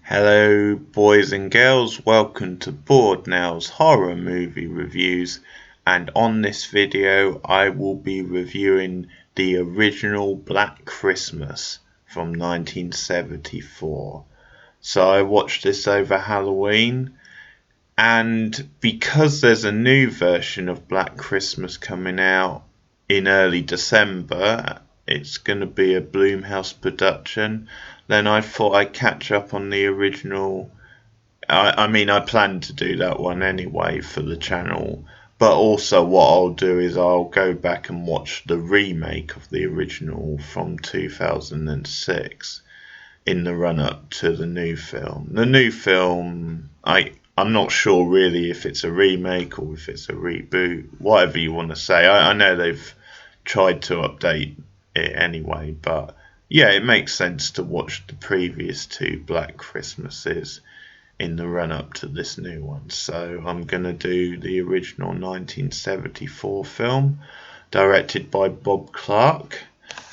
Hello, boys and girls. Welcome to Board Now's horror movie reviews. And on this video, I will be reviewing the original Black Christmas from 1974. So I watched this over Halloween, and because there's a new version of Black Christmas coming out in early December, it's going to be a Blumhouse production. Then I thought I'd catch up on the original. I planned to do that one anyway for the channel, but also what I'll do is I'll go back and watch the remake of the original from 2006 in the run up to the new film. The new film, I'm not sure really if it's a remake or if it's a reboot, whatever you want to say. I know they've tried to update it anyway, but yeah, it makes sense to watch the previous two Black Christmases in the run up to this new one. So I'm going to do the original 1974 film, directed by Bob Clark.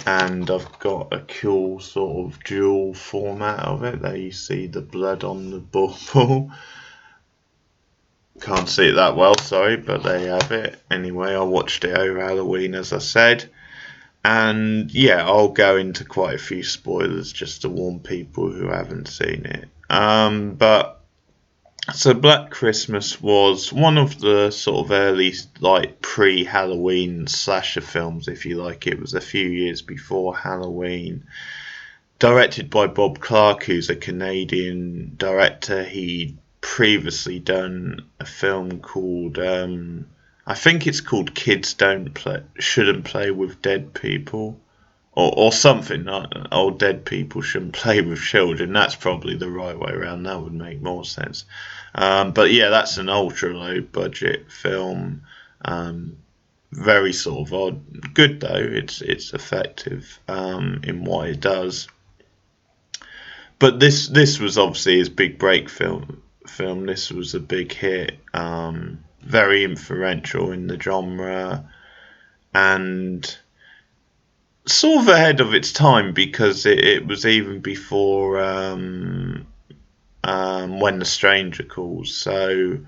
And I've got a cool sort of dual format of it. There you see the blood on the bubble. Can't see it that well, sorry, but there you have it. Anyway, I watched it over Halloween, as I said. And yeah, I'll go into quite a few spoilers just to warn people who haven't seen it. So Black Christmas was one of the sort of early, like, pre-Halloween slasher films, if you like. It was a few years before Halloween. Directed by Bob Clark, who's a Canadian director. He'd previously done a film called, I think it's called Kids Shouldn't Play with Dead People. Or something, old dead people shouldn't play with children. That's probably the right way around. That would make more sense. But yeah, that's an ultra low budget film. Very sort of odd. Good though. It's effective in what it does. But this was obviously his big break film. This was a big hit. Very influential in the genre, and sort of ahead of its time because it was even before When the Stranger Calls. So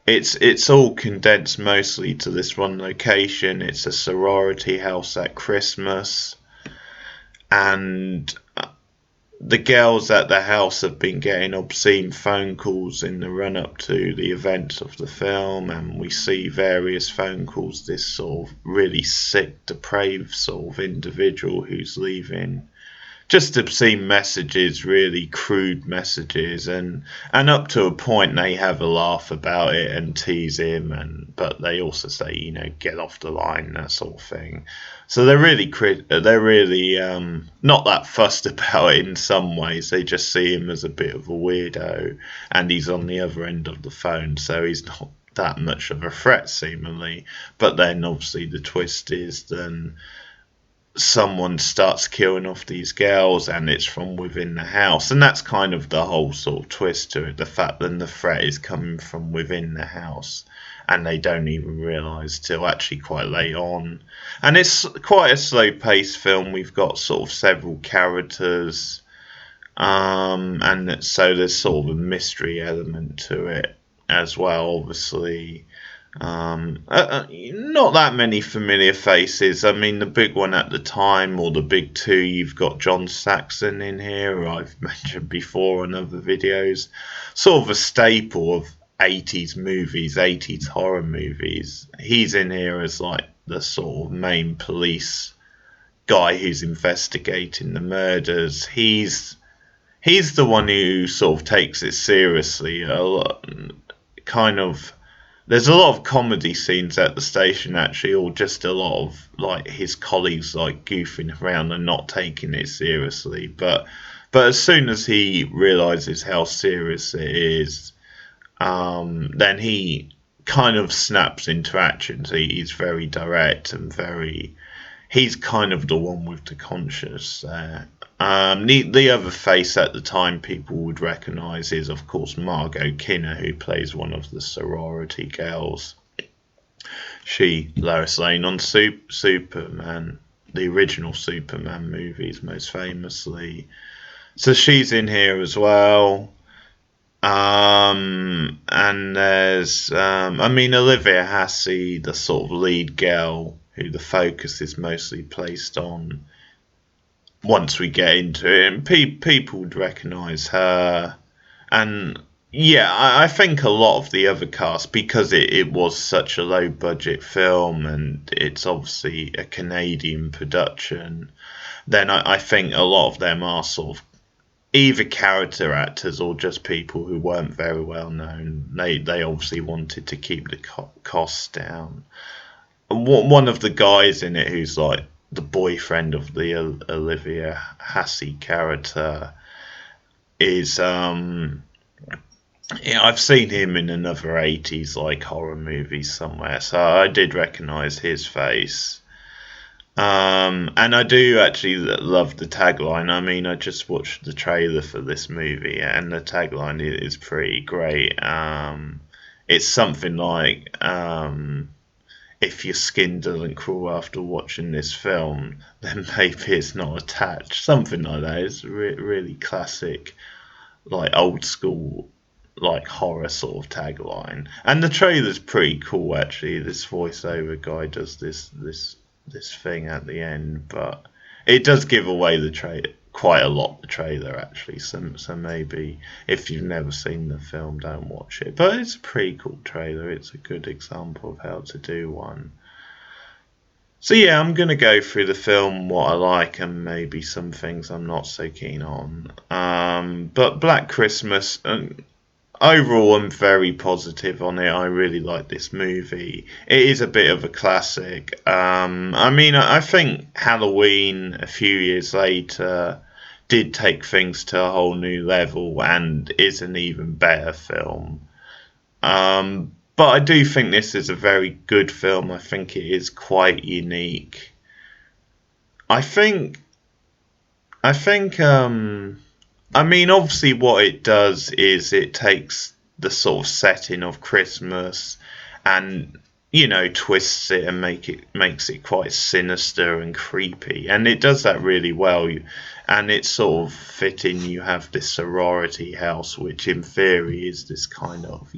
it's all condensed mostly to this one location. It's a sorority house at Christmas, and the girls at the house have been getting obscene phone calls in the run up to the events of the film, and we see various phone calls. This sort of really sick, depraved sort of individual who's leaving just obscene messages, really crude messages, and up to a point they have a laugh about it and tease him, but they also say, get off the line, that sort of thing. So they're really not that fussed about it in some ways. They just see him as a bit of a weirdo, and he's on the other end of the phone, so he's not that much of a threat seemingly. But then obviously the twist is then someone starts killing off these girls, and it's from within the house, and that's kind of the whole sort of twist to it, the fact that the threat is coming from within the house, and they don't even realise till actually quite late on. And it's quite a slow paced film. We've got sort of several characters, and so there's sort of a mystery element to it as well, obviously. Not that many familiar faces. I mean, the big one at the time, or the big two, you've got John Saxon in here, who I've mentioned before on other videos. Sort of a staple of 80s movies, 80s horror movies. He's in here as like the sort of main police guy who's investigating the murders. He's the one who sort of takes it seriously a lot, kind of. There's a lot of comedy scenes at the station actually, or just a lot of like his colleagues like goofing around and not taking it seriously. But as soon as he realizes how serious it is, then he kind of snaps into action. So he's very direct and he's kind of the one with the conscience there. The other face at the time people would recognise is, of course, Margot Kidder, who plays one of the sorority girls. She, Lois Lane on Superman, the original Superman movies, most famously. So she's in here as well. And there's, I mean, Olivia Hussey, the sort of lead girl who the focus is mostly placed on once we get into it, and people would recognise her. And yeah, I think a lot of the other cast, because it was such a low budget film and it's obviously a Canadian production, then I think a lot of them are sort of either character actors or just people who weren't very well known. They obviously wanted to keep the costs down. And one of the guys in it, who's like the boyfriend of the Olivia Hussey character, is yeah, I've seen him in another 80s like horror movie somewhere, so I did recognise his face. And I do actually love the tagline. I mean, I just watched the trailer for this movie, and the tagline is pretty great. It's something like, if your skin doesn't crawl after watching this film, then maybe it's not attached. Something like that. It's really classic, like old school, like horror sort of tagline. And the trailer's pretty cool actually. This voiceover guy does this thing at the end, but it does give away the quite a lot, the trailer actually. So maybe if you've never seen the film, don't watch it. But it's a pretty cool trailer. It's a good example of how to do one. So yeah, I'm gonna go through the film, what I like, and maybe some things I'm not so keen on. But Black Christmas, overall, I'm very positive on it. I really like this movie. It is a bit of a classic. I mean, I think Halloween, a few years later, did take things to a whole new level and is an even better film. But I do think this is a very good film. I think it is quite unique. I think, I think, I mean, obviously, what it does is it takes the sort of setting of Christmas and twists it and makes it quite sinister and creepy, and it does that really well. And it's sort of fitting. You have this sorority house, which in theory is this kind of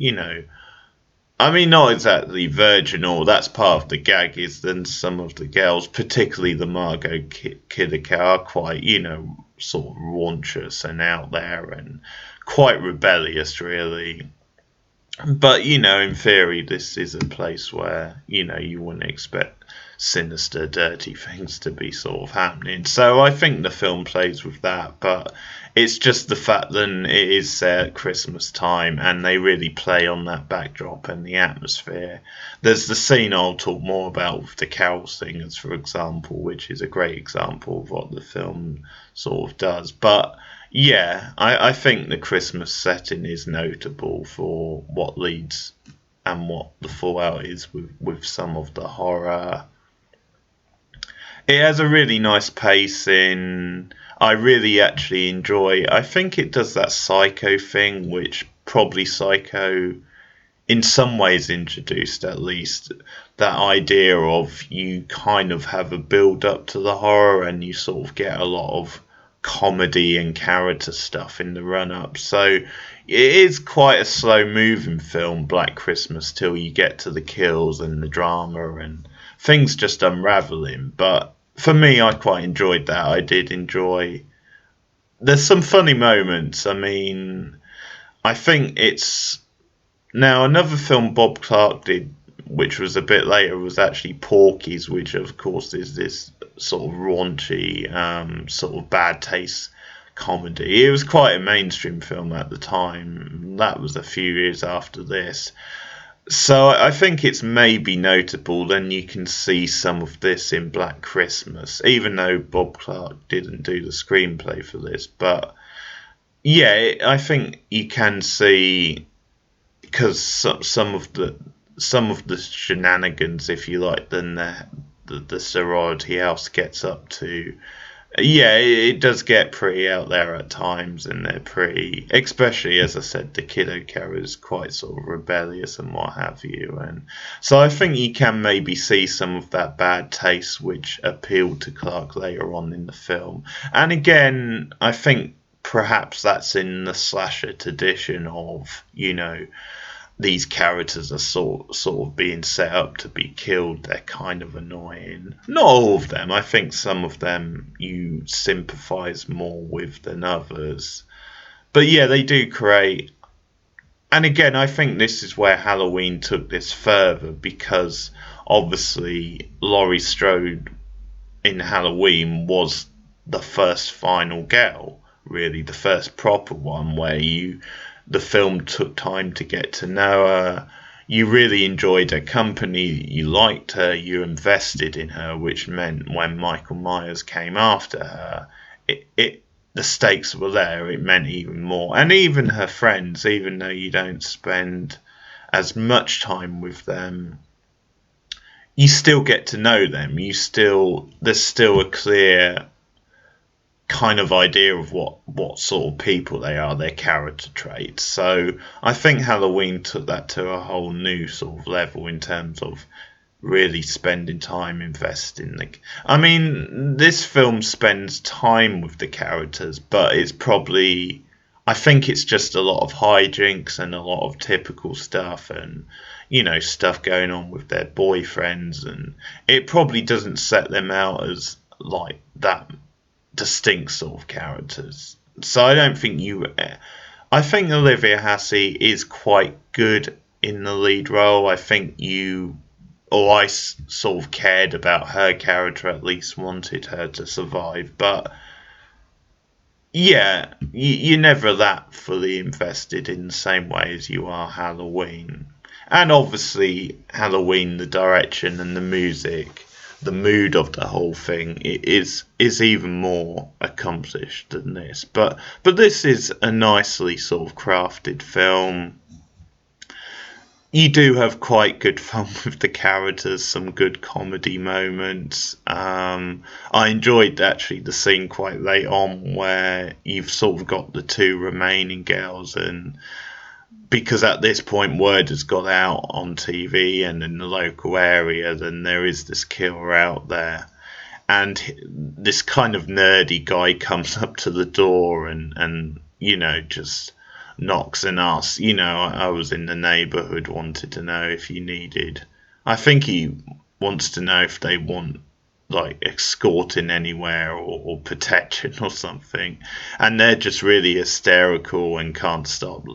I mean, not exactly virginal. That's part of the gag. Is then some of the girls, particularly the Margot Kidder, are quite, sort of raunchous and out there and quite rebellious, really. But in theory, this is a place where you wouldn't expect sinister, dirty things to be sort of happening. So I think the film plays with that, but it's just the fact that it is set at Christmas time, and they really play on that backdrop and the atmosphere. There's the scene I'll talk more about with the carol singers, for example, which is a great example of what the film sort of does. But yeah, I think the Christmas setting is notable for what leads and what the fallout is with some of the horror. It has a really nice pacing. I really actually enjoy. I think it does that Psycho thing, which probably Psycho in some ways introduced, at least that idea of you kind of have a build up to the horror and you sort of get a lot of comedy and character stuff in the run up. So it is quite a slow moving film, Black Christmas, till you get to the kills and the drama and things just unraveling. But for me, I quite enjoyed that. I did enjoy. There's some funny moments. I mean, I think it's now another film Bob Clark did, which was a bit later, was actually Porky's, which of course is this sort of raunchy, sort of bad taste comedy. It was quite a mainstream film at the time. That was a few years after this. So I think it's maybe notable. Then you can see some of this in Black Christmas, even though Bob Clark didn't do the screenplay for this. But yeah, I think you can see, because some of the shenanigans, if you like, then the sorority house gets up to. Yeah, it does get pretty out there at times, and they're pretty, especially as I said, the kiddo character is quite sort of rebellious and what have you, and so I think you can maybe see some of that bad taste which appealed to Clark later on in the film. And again, I think perhaps that's in the slasher tradition of, these characters are sort of being set up to be killed. They're kind of annoying. Not all of them. I think some of them you sympathise more with than others. But yeah, they do create. And again, I think this is where Halloween took this further, because obviously Laurie Strode in Halloween was the first final girl, really the first proper one, where the film took time to get to know her. You really enjoyed her company, you liked her, you invested in her, which meant when Michael Myers came after her, the stakes were there. It meant even more. And even her friends, even though you don't spend as much time with them, you still get to know them. There's still a clear kind of idea of what sort of people they are, their character traits. So I think Halloween took that to a whole new sort of level in terms of really spending time investing. I mean, this film spends time with the characters, but I think it's just a lot of hijinks and a lot of typical stuff, and stuff going on with their boyfriends, and it probably doesn't set them out as like that distinct sort of characters. So I don't think I think Olivia Hussey is quite good in the lead role. I think I sort of cared about her character, at least wanted her to survive. But yeah, you're never that fully invested in the same way as you are Halloween. And obviously, Halloween, the direction and the music, the mood of the whole thing is even more accomplished than this. But this is a nicely sort of crafted film. You do have quite good fun with the characters, some good comedy moments. I enjoyed actually the scene quite late on where you've sort of got the two remaining girls, and because at this point word has got out on TV and in the local area, then there is this killer out there. And this kind of nerdy guy comes up to the door and just knocks and asks, I was in the neighbourhood, wanted to know if you needed. I think he wants to know if they want like escorting anywhere or protection or something. And they're just really hysterical and can't stop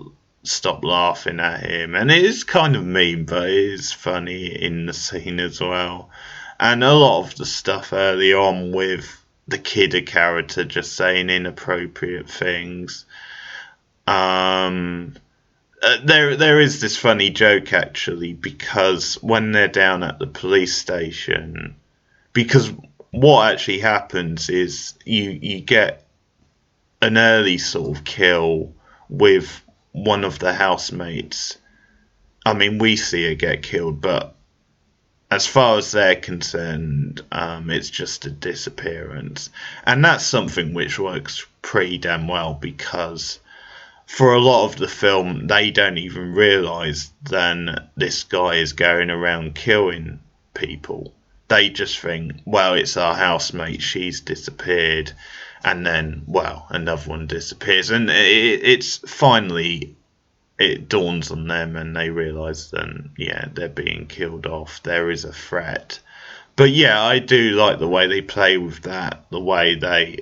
laughing at him, and it is kind of mean, but it is funny in the scene as well. And a lot of the stuff early on with the kidder character just saying inappropriate things. There is this funny joke actually, because when they're down at the police station, because what actually happens is you get an early sort of kill with one of the housemates. I mean, we see her get killed, but as far as they're concerned, it's just a disappearance. And that's something which works pretty damn well, because for a lot of the film, they don't even realise then this guy is going around killing people. They just think, well, it's our housemate, she's disappeared. And then, well, another one disappears. And it's finally, it dawns on them and they realise then, yeah, they're being killed off. There is a threat. But yeah, I do like the way they play with that. The way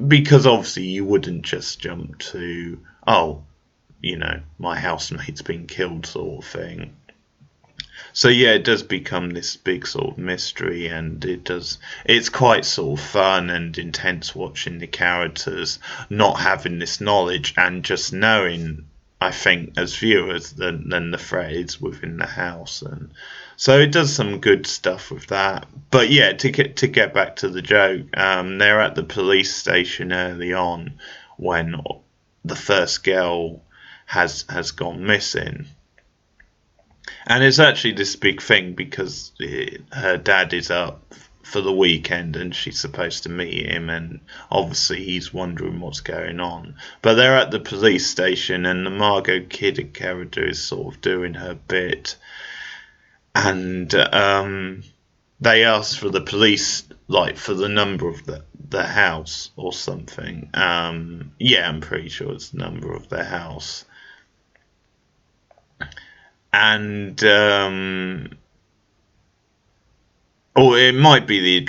because obviously you wouldn't just jump to, oh, my housemate's been killed sort of thing. So yeah, it does become this big sort of mystery, and it's quite sort of fun and intense watching the characters not having this knowledge and just knowing, I think, as viewers, then the threat within the house. And so it does some good stuff with that. But yeah, to get back to the joke, they're at the police station early on when the first girl has gone missing. And it's actually this big thing because her dad is up for the weekend and she's supposed to meet him, and obviously he's wondering what's going on. But they're at the police station and the Margot Kidder character is sort of doing her bit. And they asked for the police, like for the number of the house or something. Yeah, I'm pretty sure it's the number of their house. And or it might be the address.